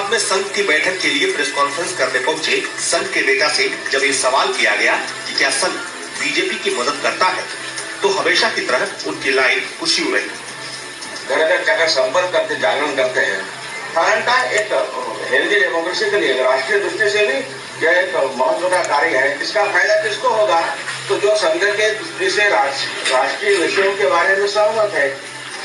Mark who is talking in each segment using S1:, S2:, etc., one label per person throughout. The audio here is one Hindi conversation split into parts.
S1: औरंगाबाद में संघ की बैठक के लिए प्रेस कॉन्फ्रेंस करने पहुंचे संघ के नेता से जब ये सवाल किया गया कि क्या संघ बीजेपी की मदद करता है, तो हमेशा की तरह उनकी लाइन कुछ यूं रही।
S2: घर घर जाकर संपर्क करते, जागरण करते हैं। साधारणतः एक हेल्दी डेमोक्रेसी के लिए राष्ट्रीय दृष्टि से भी यह एक महत्व का कार्य है। इसका फायदा किसको होगा? तो जो संघ के दृष्टि से राष्ट्रीय विषयों के बारे में सहमत है।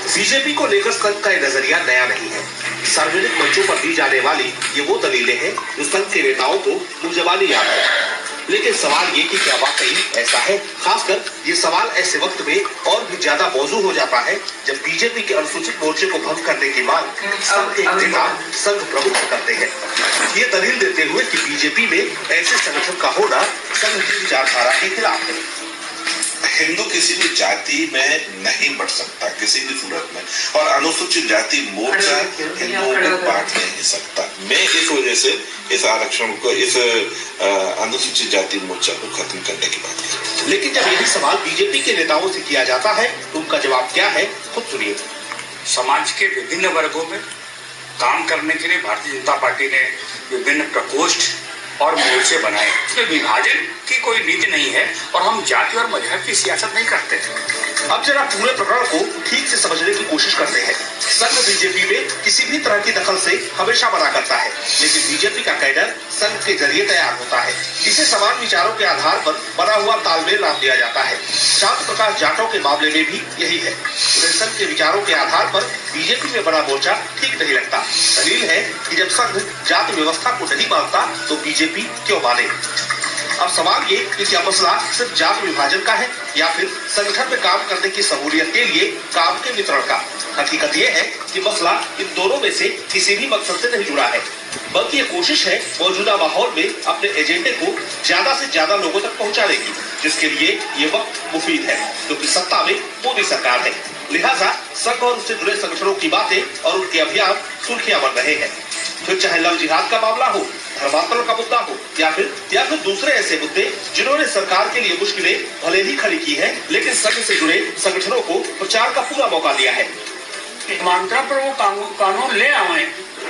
S1: बीजेपी को लेकर संघ का नजरिया नया नहीं है। सार्वजनिक मंचों पर दी जाने वाली ये वो दलीलें हैं जो संघ के नेताओं को मुंहजबानी याद है। लेकिन सवाल ये कि क्या वाकई ऐसा है? खासकर ये सवाल ऐसे वक्त में और भी ज्यादा मौजू हो जाता है जब बीजेपी के अनुसूचित मोर्चे को भंग करने की मांग सब एक नेता संघ प्रमुख से करते हैं। ये दलील देते हुए कि बीजेपी में ऐसे संगठन का होना संघ की विचारधारा के खिलाफ है।
S3: हिंदू किसी भी जाति में नहीं बढ़ सकता किसी भी सूरत में, और अनुसूचित जाति मोर्चा हिंदुओं को बांट नहीं सकता। मैं इस वजह से इस आरक्षण को, इस अनुसूचित जाति मोर्चा को खत्म करने की बात करता हूं।
S1: लेकिन जब यही सवाल बीजेपी के नेताओं से किया जाता है तो उनका जवाब क्या है, खुद सुनिए।
S4: समाज के विभिन्न वर्गों में काम करने के लिए भारतीय जनता पार्टी ने विभिन्न प्रकोष्ठ और मोर्चे बनाए। इसमें विभाजन की कोई नीति नहीं है और हम जाति और मजहब की सियासत नहीं करते।
S1: अब जरा पूरे प्रकरण को ठीक से समझने की कोशिश करते हैं। संघ बीजेपी में किसी भी तरह की दखल से हमेशा मना करता है, लेकिन बीजेपी का कैडर संघ के जरिए तैयार होता है। इसे समान विचारों के आधार पर बना हुआ तालमेल नाम दिया जाता है। शांत प्रकाश जाटव के मामले में भी यही है। उन्हें संघ के विचारों के आधार पर बीजेपी में बना मोर्चा ठीक नहीं लगता। दलील है कि जब संघ जाति व्यवस्था को नहीं मानता तो बीजेपी क्यों माने। अब सवाल ये कि क्या मसला सिर्फ जाति विभाजन का है या फिर संगठन में काम करने की सहूलियत के लिए काम के वितरण का। हकीकत ये है कि मसला इन दोनों में से किसी भी मकसद से नहीं जुड़ा है, बल्कि ये कोशिश है मौजूदा माहौल में अपने एजेंडे को ज्यादा से ज्यादा लोगों तक पहुंचाने की, जिसके लिए ये वक्त मुफीद है क्योंकि सत्ता में मोदी सरकार है। लिहाजा संघ और उससे जुड़े संगठनों की बातें और उनके अभियान सुर्खियां बन रहे हैं। फिर चाहे लव जिहाद का मामला हो, धर्मांतरण का मुद्दा हो या फिर दूसरे ऐसे मुद्दे जिन्होंने सरकार के लिए मुश्किलें भले ही खड़ी की है, लेकिन संघ से जुड़े संगठनों को प्रचार का पूरा मौका दिया है।
S5: मान्यता पर वो कानून ले आए,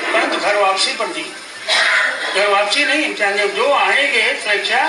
S5: परंतु घर वापसी पर नहीं। घर वापसी नहीं चाहिए। जो आएंगे स्वेच्छा